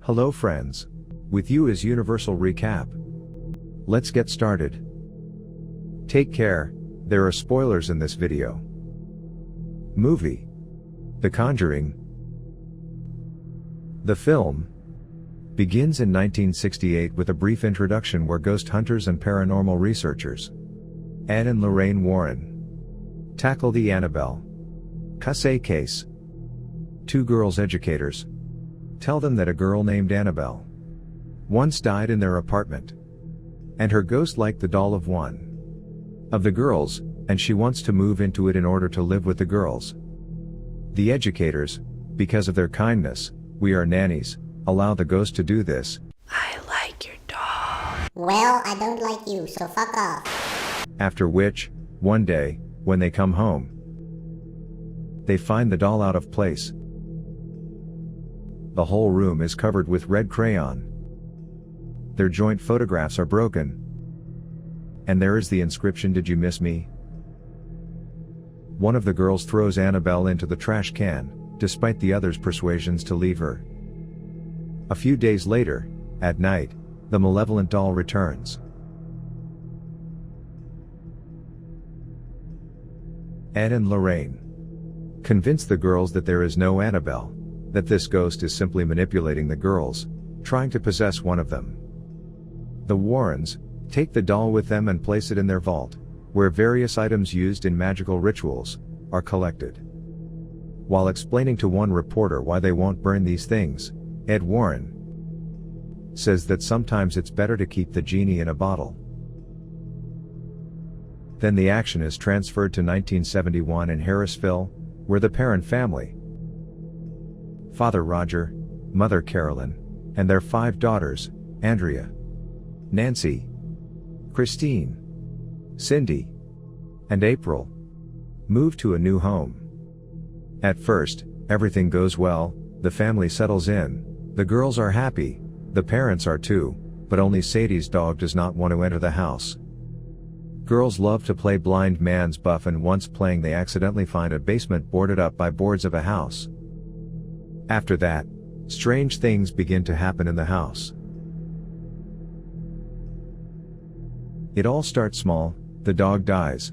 Hello friends. With you is Universal Recap. Let's get started. Take care, there are spoilers in this video. Movie: The Conjuring. The film begins in 1968 with a brief introduction where ghost hunters and paranormal researchers, Ed and Lorraine Warren, tackle the Annabelle Cassay case. Two girls educators tell them that a girl named Annabelle once died in their apartment, and her ghost liked the doll of one of the girls, and she wants to move into it in order to live with the girls. The educators, because of their kindness, we are nannies, allow the ghost to do this. I like your doll. Well, I don't like you, so fuck off. After which, one day, when they come home, they find the doll out of place. The whole room is covered with red crayon. Their joint photographs are broken. And there is the inscription, "Did you miss me?" One of the girls throws Annabelle into the trash can, despite the others' persuasions to leave her. A few days later, at night, the malevolent doll returns. Ed and Lorraine convince the girls that there is no Annabelle, that this ghost is simply manipulating the girls, trying to possess one of them. The Warrens take the doll with them and place it in their vault, where various items used in magical rituals are collected. While explaining to one reporter why they won't burn these things, Ed Warren says that sometimes it's better to keep the genie in a bottle. Then the action is transferred to 1971 in Harrisville, where the Perron family, Father Roger, Mother Carolyn, and their 5 daughters, Andrea, Nancy, Christine, Cindy, and April, move to a new home. At first, everything goes well, the family settles in, the girls are happy, the parents are too, but only Sadie's dog does not want to enter the house. Girls love to play blind man's buff, and once playing they accidentally find a basement boarded up by boards of a house. After that, strange things begin to happen in the house. It all starts small, the dog dies.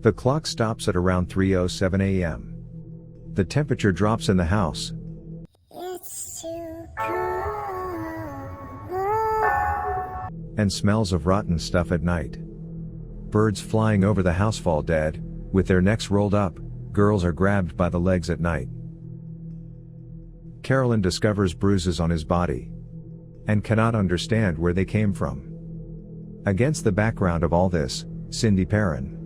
The clock stops at around 3:07 a.m. The temperature drops in the house. It's too cold. And smells of rotten stuff at night. Birds flying over the house fall dead, with their necks rolled up, girls are grabbed by the legs at night. Carolyn discovers bruises on his body and cannot understand where they came from. Against the background of all this, Cindy Perron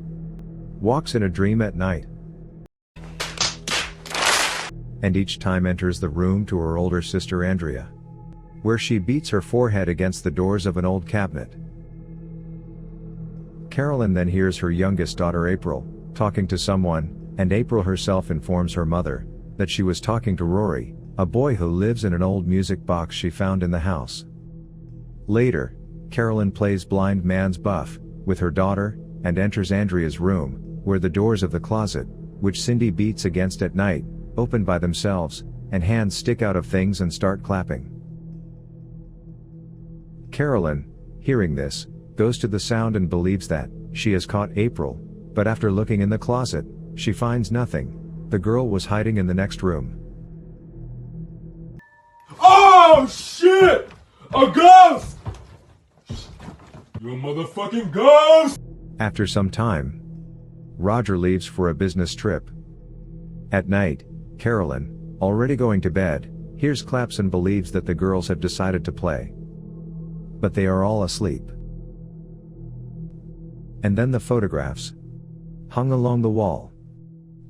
walks in a dream at night, and each time enters the room to her older sister Andrea, where she beats her forehead against the doors of an old cabinet. Carolyn then hears her youngest daughter April talking to someone, and April herself informs her mother that she was talking to Rory, a boy who lives in an old music box she found in the house. Later, Carolyn plays blind man's buff with her daughter and enters Andrea's room, where the doors of the closet, which Cindy beats against at night, open by themselves, and hands stick out of things and start clapping. Carolyn, hearing this, goes to the sound and believes that she has caught April, but after looking in the closet, she finds nothing. The girl was hiding in the next room. Oh shit! A ghost! You motherfucking ghost! After some time, Roger leaves for a business trip. At night, Carolyn, already going to bed, hears claps and believes that the girls have decided to play. But they are all asleep. And then the photographs, hung along the wall,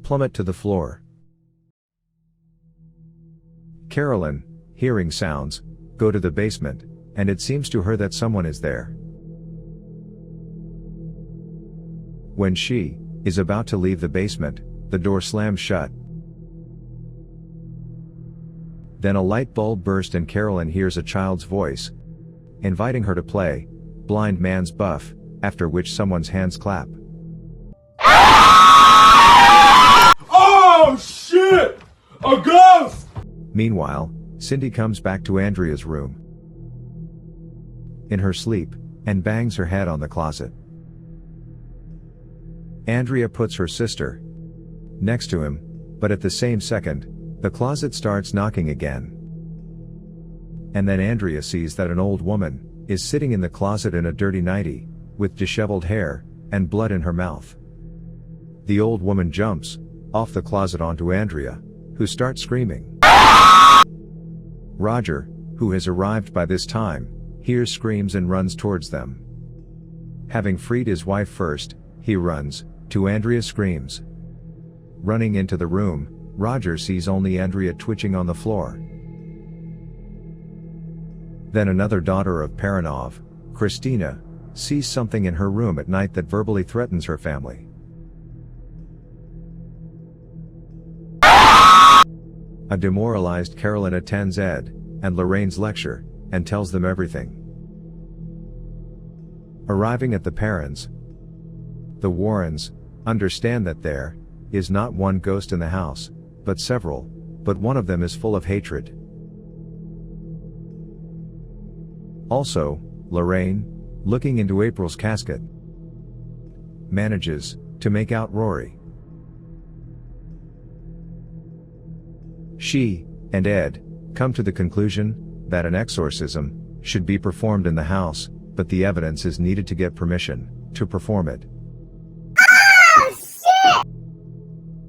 plummet to the floor. Carolyn, hearing sounds, go to the basement, and it seems to her that someone is there. When she is about to leave the basement, the door slams shut. Then a light bulb burst and Carolyn hears a child's voice, inviting her to play blind man's buff, after which someone's hands clap. Oh shit! A ghost! Meanwhile, Cindy comes back to Andrea's room in her sleep and bangs her head on the closet. Andrea puts her sister next to him, but at the same second, the closet starts knocking again. And then Andrea sees that an old woman is sitting in the closet in a dirty nightie, with disheveled hair and blood in her mouth. The old woman jumps off the closet onto Andrea, who starts screaming. Roger, who has arrived by this time, hears screams and runs towards them. Having freed his wife first, he runs to Andrea's screams. Running into the room, Roger sees only Andrea twitching on the floor. Then another daughter of Perron, Christina, sees something in her room at night that verbally threatens her family. A demoralized Carolyn attends Ed and Lorraine's lecture and tells them everything. Arriving at the Perrons, the Warrens understand that there is not one ghost in the house, but several, but one of them is full of hatred. Also, Lorraine, looking into April's casket, manages to make out Rory. She and Ed come to the conclusion that an exorcism should be performed in the house, but the evidence is needed to get permission to perform it.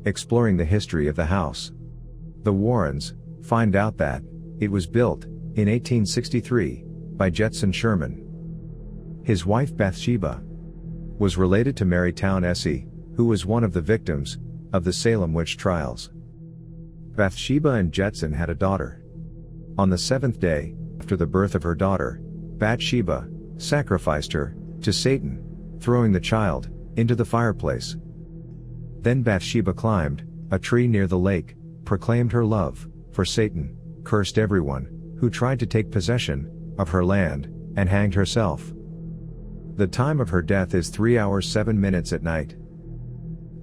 Exploring the history of the house, the Warrens find out that it was built in 1863 by Jetson Sherman. His wife Bathsheba was related to Mary Town Essie, who was one of the victims of the Salem witch trials. Bathsheba and Jetson had a daughter. On the seventh day after the birth of her daughter, Bathsheba sacrificed her to Satan, throwing the child into the fireplace. Then Bathsheba climbed a tree near the lake, proclaimed her love for Satan, cursed everyone who tried to take possession of her land, and hanged herself. The time of her death is 3 hours 7 minutes at night.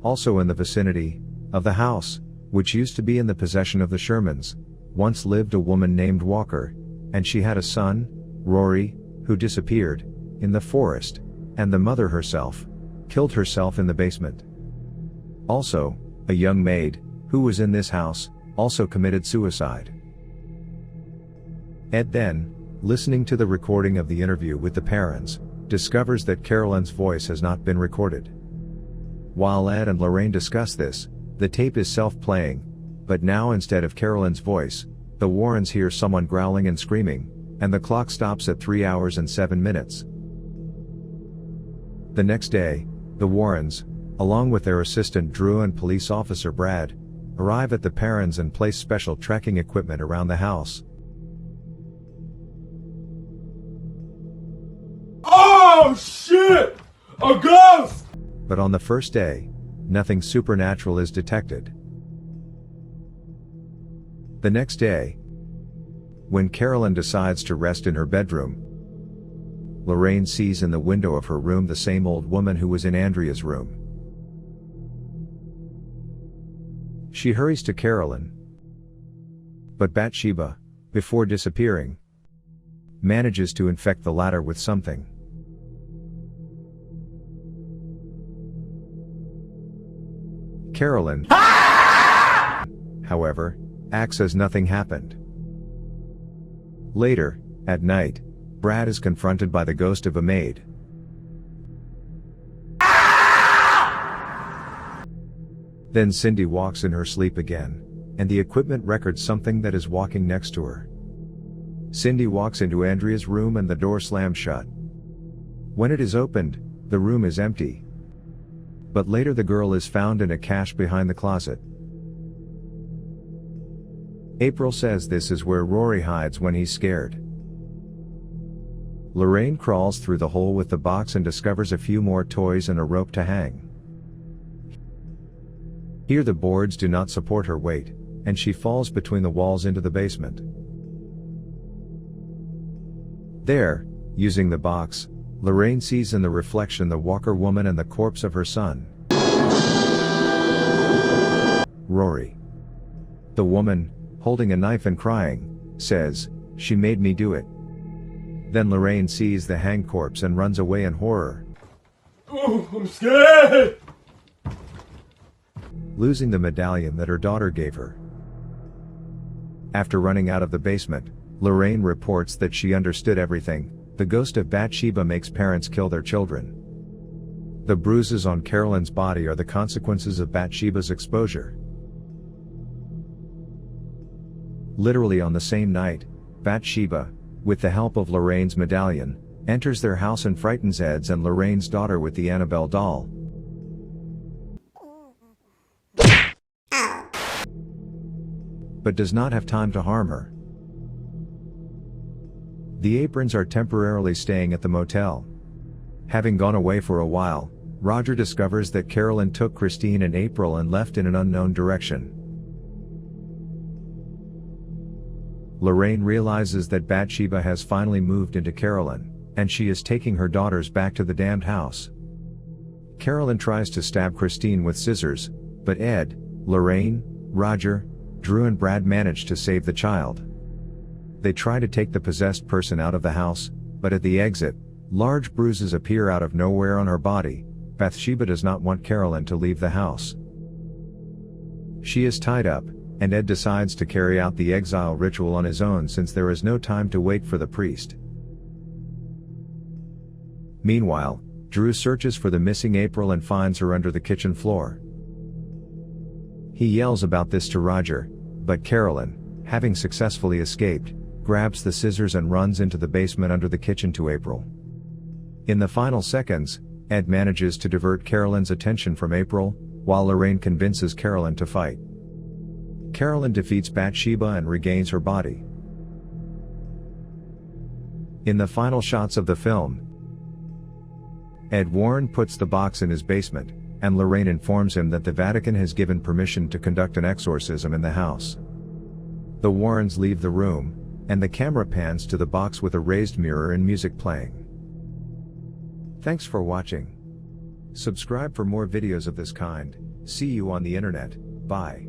Also in the vicinity of the house, which used to be in the possession of the Shermans, once lived a woman named Walker, and she had a son, Rory, who disappeared in the forest, and the mother herself killed herself in the basement. Also, a young maid, who was in this house, also committed suicide. Ed then, listening to the recording of the interview with the Perrons, discovers that Carolyn's voice has not been recorded. While Ed and Lorraine discuss this, the tape is self-playing, but now instead of Carolyn's voice, the Warrens hear someone growling and screaming, and the clock stops at 3 hours and 7 minutes. The next day, the Warrens, along with their assistant Drew and police officer Brad, arrive at the Perrons and place special tracking equipment around the house. Oh shit! A ghost! But on the first day, nothing supernatural is detected. The next day, when Carolyn decides to rest in her bedroom, Lorraine sees in the window of her room the same old woman who was in Andrea's room. She hurries to Carolyn, but Bathsheba, before disappearing, manages to infect the latter with something. Carolyn, however, acts as nothing happened. Later, at night, Brad is confronted by the ghost of a maid. Then Cindy walks in her sleep again, and the equipment records something that is walking next to her. Cindy walks into Andrea's room and the door slams shut. When it is opened, the room is empty. But later the girl is found in a cache behind the closet. April says this is where Rory hides when he's scared. Lorraine crawls through the hole with the box and discovers a few more toys and a rope to hang. Here the boards do not support her weight, and she falls between the walls into the basement. There, using the box, Lorraine sees in the reflection the Walker woman and the corpse of her son, Rory. The woman, holding a knife and crying, says, "She made me do it." Then Lorraine sees the hanged corpse and runs away in horror, Oh, I'm scared! losing the medallion that her daughter gave her. After running out of the basement, Lorraine reports that she understood everything. The ghost of Bathsheba makes parents kill their children. The bruises on Carolyn's body are the consequences of Bathsheba's exposure. Literally on the same night, Bathsheba, with the help of Lorraine's medallion, enters their house and frightens Ed's and Lorraine's daughter with the Annabelle doll. But does not have time to harm her. The Aprons are temporarily staying at the motel. Having gone away for a while, Roger discovers that Carolyn took Christine and April and left in an unknown direction. Lorraine realizes that Bathsheba has finally moved into Carolyn, and she is taking her daughters back to the damned house. Carolyn tries to stab Christine with scissors, but Ed, Lorraine, Roger, Drew and Brad manage to save the child. They try to take the possessed person out of the house, but at the exit, large bruises appear out of nowhere on her body. Bathsheba does not want Carolyn to leave the house. She is tied up, and Ed decides to carry out the exile ritual on his own since there is no time to wait for the priest. Meanwhile, Drew searches for the missing April and finds her under the kitchen floor. He yells about this to Roger, but Carolyn, having successfully escaped, grabs the scissors and runs into the basement under the kitchen to April. In the final seconds, Ed manages to divert Carolyn's attention from April, while Lorraine convinces Carolyn to fight. Carolyn defeats Bathsheba and regains her body. In the final shots of the film, Ed Warren puts the box in his basement, and Lorraine informs him that the Vatican has given permission to conduct an exorcism in the house. The Warrens leave the room, and the camera pans to the box with a raised mirror and music playing. Thanks for watching. Subscribe for more videos of this kind. See you on the internet. Bye.